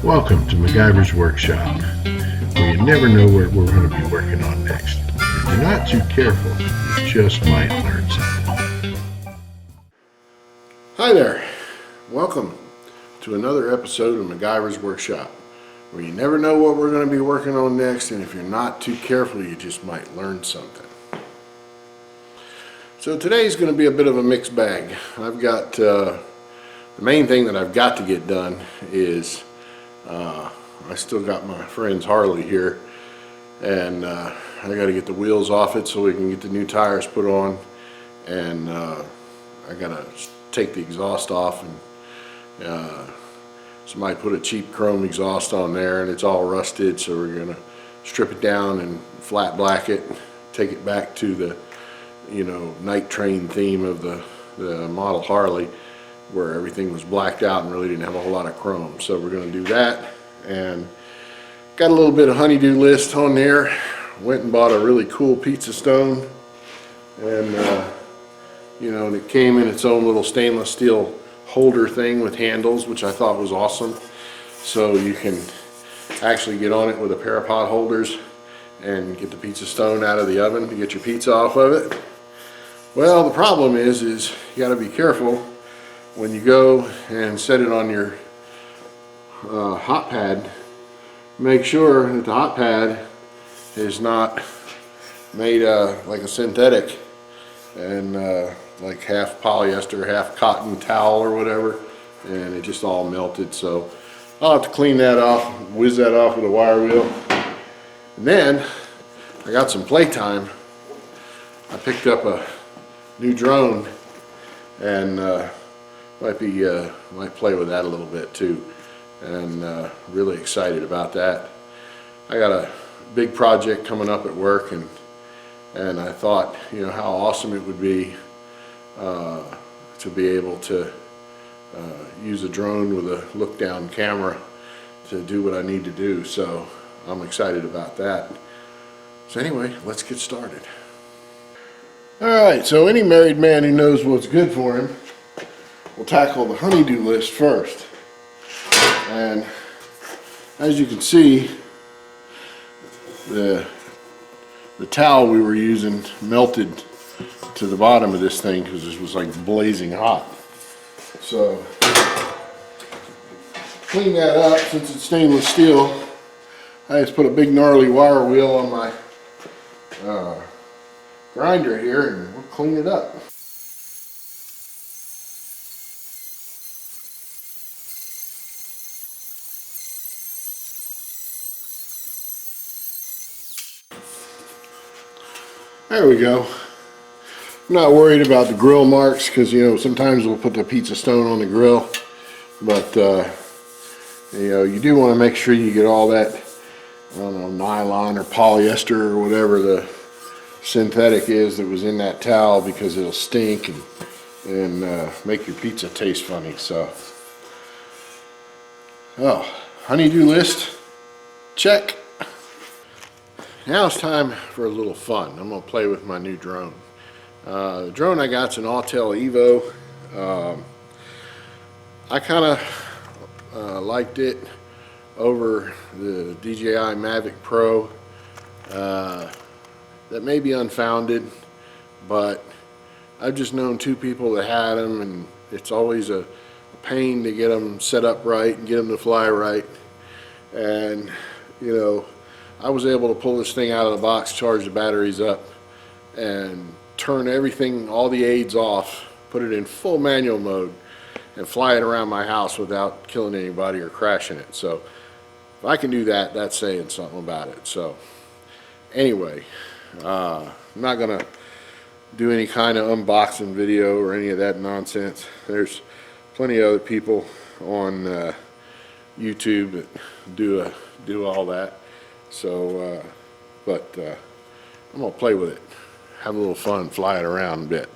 Welcome to MacGyver's Workshop, where you never know what we're going to be working on next. If you're not too careful, you just might learn something. Hi there. Welcome to another episode of MacGyver's Workshop, where you never know what we're going to be working on next, and if you're not too careful, you just might learn something. So today's going to be a bit of a mixed bag. I've got the main thing that I've got to get done is I still got my friend's Harley here, and I got to get the wheels off it so we can get the new tires put on, and I got to take the exhaust off, and somebody put a cheap chrome exhaust on there and it's all rusted, so we're going to strip it down and flat black it, take it back to the night train theme of the model Harley, where everything was blacked out and really didn't have a whole lot of chrome. So we're going to do that, and got a little bit of honeydew list on there. Went and bought a really cool pizza stone, and and it came in its own little stainless steel holder thing with handles, which I thought was awesome. So you can actually get on it with a pair of pot holders and get the pizza stone out of the oven to get your pizza off of it. Well, the problem is you got to be careful when you go and set it on your hot pad. Make sure that the hot pad is not made like a synthetic and like half polyester, half cotton towel or whatever, and it just all melted. So I'll have to clean that off, whiz that off with a wire wheel. And then I got some playtime. I picked up a new drone, and might play with that a little bit too, and really excited about that. I got a big project coming up at work, and I thought, how awesome it would be to be able to use a drone with a look down camera to do what I need to do. So I'm excited about that. So anyway, let's get started. Alright, so any married man who knows what's good for him will tackle the honeydew list first. And as you can see, the towel we were using melted to the bottom of this thing because it was like blazing hot. So clean that up. Since it's stainless steel, I just put a big gnarly wire wheel on my grinder here, and we'll clean it up. There we go. I'm not worried about the grill marks because sometimes we'll put the pizza stone on the grill, but you do want to make sure you get all that, I don't know, nylon or polyester or whatever the synthetic is that was in that towel, because it'll stink and make your pizza taste funny. So, honeydew list, check. Now it's time for a little fun. I'm going to play with my new drone. The drone I got's an Autel Evo. I kind of liked it over the DJI Mavic Pro. That may be unfounded, but I've just known two people that had them, and it's always a pain to get them set up right and get them to fly right. And I was able to pull this thing out of the box, charge the batteries up, and turn everything, all the aids off, put it in full manual mode, and fly it around my house without killing anybody or crashing it. So if I can do that, that's saying something about it. So anyway, I'm not gonna do any kind of unboxing video or any of that nonsense. There's plenty of other people on YouTube that do all that. So, I'm gonna play with it, have a little fun, fly it around a bit.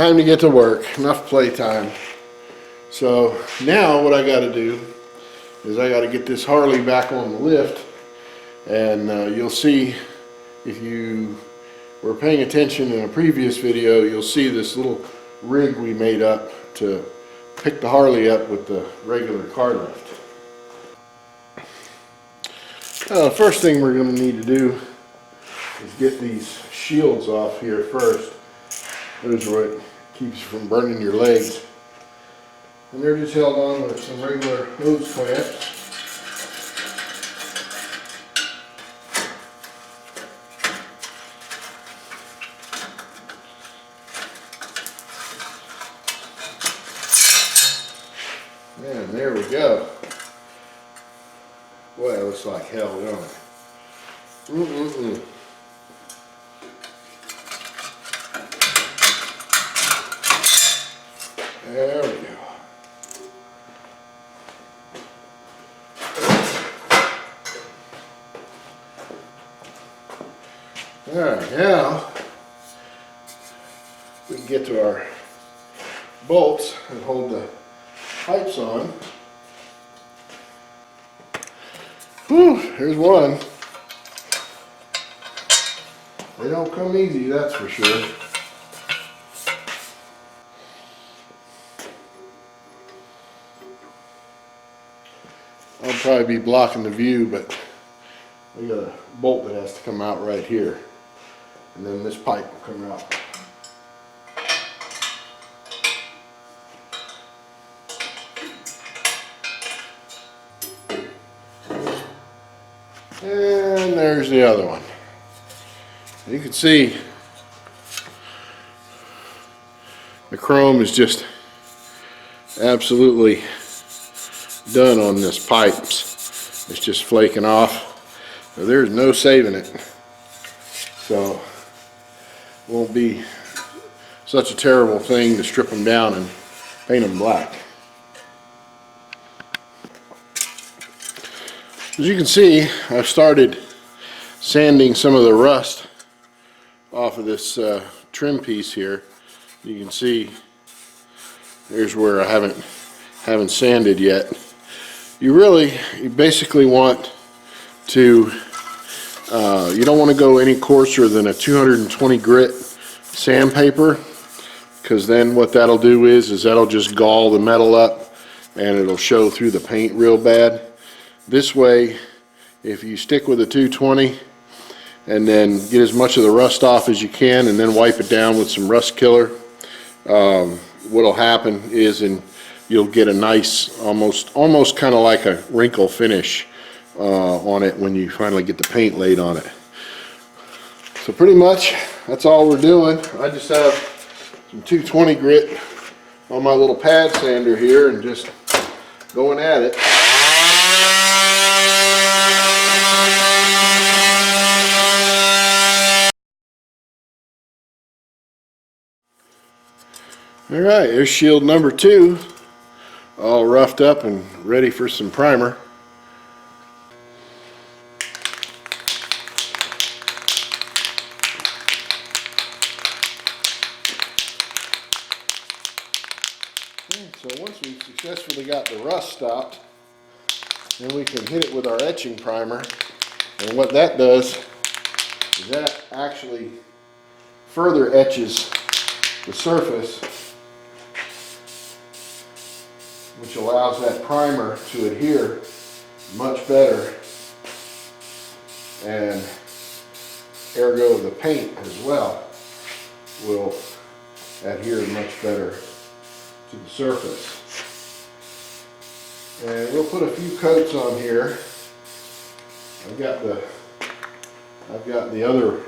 time to get to work. Enough playtime. So now what I got to do is I got to get this Harley back on the lift, and you'll see, if you were paying attention in a previous video, you'll see this little rig we made up to pick the Harley up with the regular car lift. First thing we're going to need to do is get these shields off here first. Those are what keeps you from burning your legs. And they're just held on with some regular hose clamps. And there we go. Boy, that looks like hell, don't it? There we go. Alright, now we can get to our bolts and hold the pipes on. Whew, here's one. They don't come easy, that's for sure. I'll probably be blocking the view, but we got a bolt that has to come out right here, and then this pipe will come out. And there's the other one. You can see the chrome is just absolutely done on this pipes. It's just flaking off. So there's no saving it. So it won't be such a terrible thing to strip them down and paint them black. As you can see, I've started sanding some of the rust off of this trim piece here. You can see there's where I haven't sanded yet. You basically want to, you don't want to go any coarser than a 220 grit sandpaper, because then what that'll do is that'll just gall the metal up and it'll show through the paint real bad. This way, if you stick with a 220 and then get as much of the rust off as you can and then wipe it down with some rust killer, what'll happen is you'll get a nice, almost kind of like a wrinkle finish on it when you finally get the paint laid on it. So pretty much that's all we're doing. I just have some 220 grit on my little pad sander here and just going at it. Alright, there's shield number 2, all roughed up and ready for some primer. Okay, so once we've successfully got the rust stopped, then we can hit it with our etching primer. And what that does is that actually further etches the surface, which allows that primer to adhere much better, and ergo the paint as well will adhere much better to the surface. And we'll put a few coats on here. I've got the other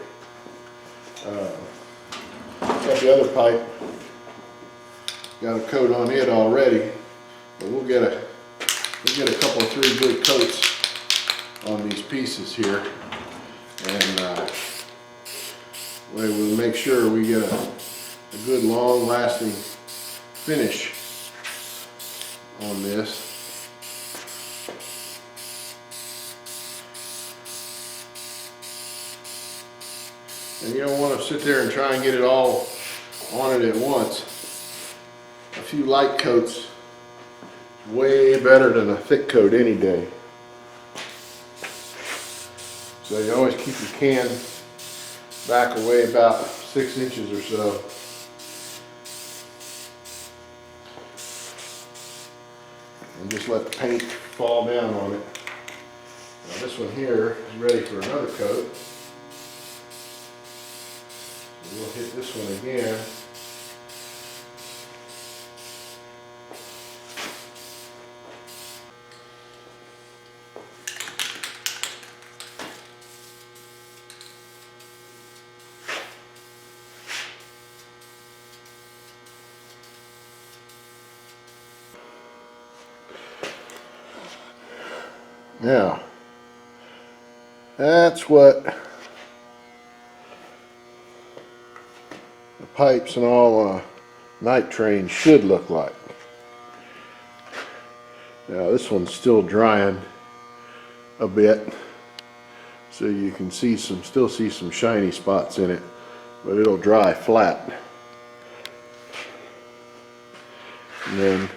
pipe, got a coat on it already. But we'll get a couple of 3 good coats on these pieces here, and we'll make sure we get a good long-lasting finish on this. And you don't want to sit there and try and get it all on it at once. A few light coats is way better than a thick coat any day. So you always keep your can back away about 6 inches or so. And just let the paint fall down on it. Now this one here is ready for another coat. So we'll hit this one again. Now, that's what the pipes and all on a night train should look like. Now this one's still drying a bit, so you can see still see some shiny spots in it, but it'll dry flat. And then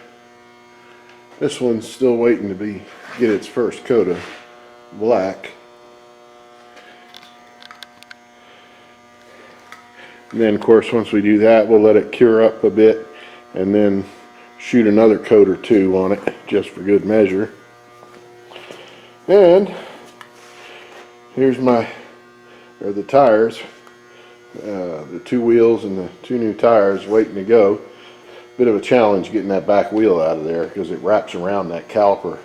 this one's still waiting to get its first coat of black. And then of course once we do that, we'll let it cure up a bit and then shoot another coat or two on it just for good measure. And here's the tires, the two wheels and the two new tires waiting to go. Bit of a challenge getting that back wheel out of there because it wraps around that caliper.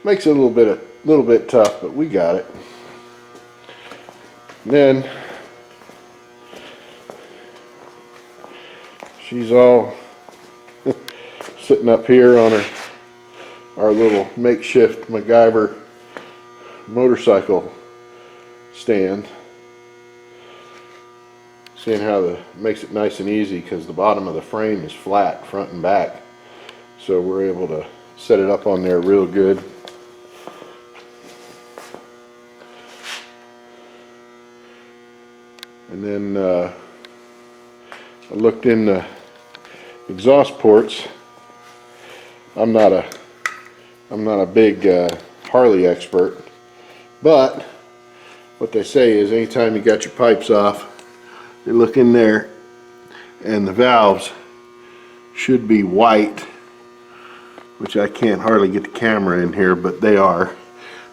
Makes it a little bit tough, but we got it. And then she's all sitting up here on our little makeshift MacGyver motorcycle stand. Seeing how it makes it nice and easy because the bottom of the frame is flat front and back, so we're able to set it up on there real good. And then I looked in the exhaust ports. I'm not a big Harley expert, but what they say is anytime you got your pipes off, you look in there and the valves should be white, which I can't hardly get the camera in here, but they are.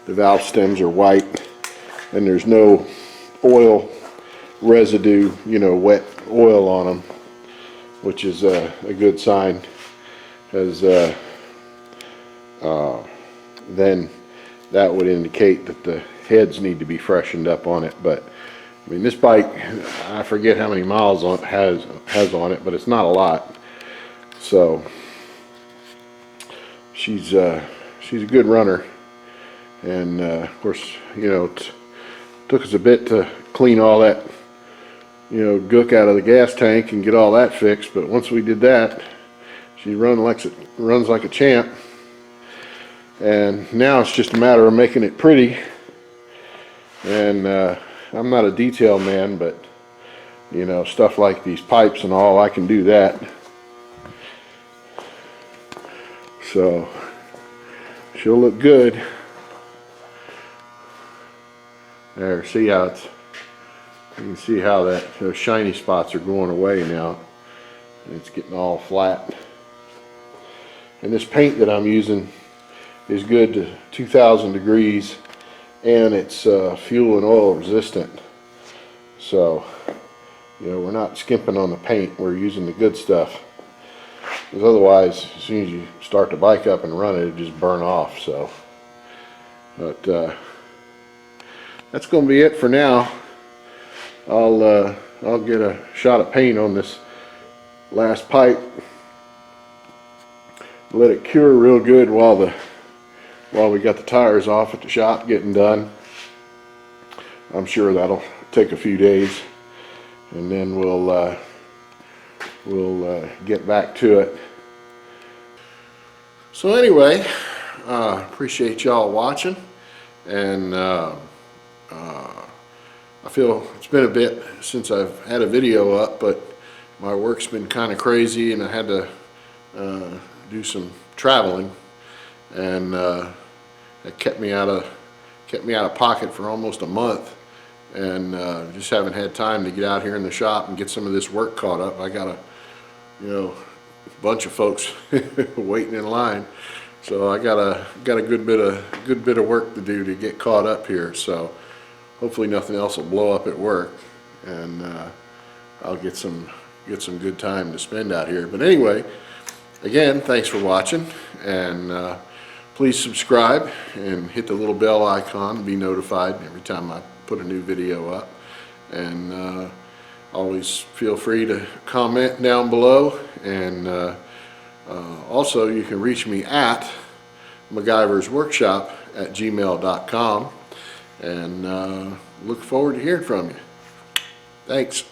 The valve stems are white and there's no oil residue, wet oil on them, which is a good sign, because then that would indicate that the heads need to be freshened up on it. But I mean, this bike, I forget how many miles it has on it, but it's not a lot. So she's a good runner, and of course, it took us a bit to clean all that gook out of the gas tank and get all that fixed, but once we did that, she runs like a champ. And now it's just a matter of making it pretty. And I'm not a detail man, but stuff like these pipes and all, I can do that. So she'll look good. There, see how you can see how those shiny spots are going away now. It's getting all flat. And this paint that I'm using is good to 2,000 degrees, and it's fuel and oil resistant. So, we're not skimping on the paint. We're using the good stuff. Because otherwise, as soon as you start the bike up and run it, it just burn off. So, but that's going to be it for now. I'll get a shot of paint on this last pipe. Let it cure real good while we got the tires off at the shop getting done. I'm sure that'll take a few days, and then we'll get back to it. So anyway, appreciate y'all watching, and I feel it's been a bit since I've had a video up, but my work's been kind of crazy, and I had to do some traveling, and it kept me out of pocket for almost a month, and just haven't had time to get out here in the shop and get some of this work caught up. I got a bunch of folks waiting in line, so I got a good bit of work to do to get caught up here. So hopefully nothing else will blow up at work, and I'll get some good time to spend out here. But anyway, again, thanks for watching, and please subscribe and hit the little bell icon to be notified every time I put a new video up. And always feel free to comment down below, and also you can reach me at MacGyversWorkshop@gmail.com, and look forward to hearing from you. Thanks.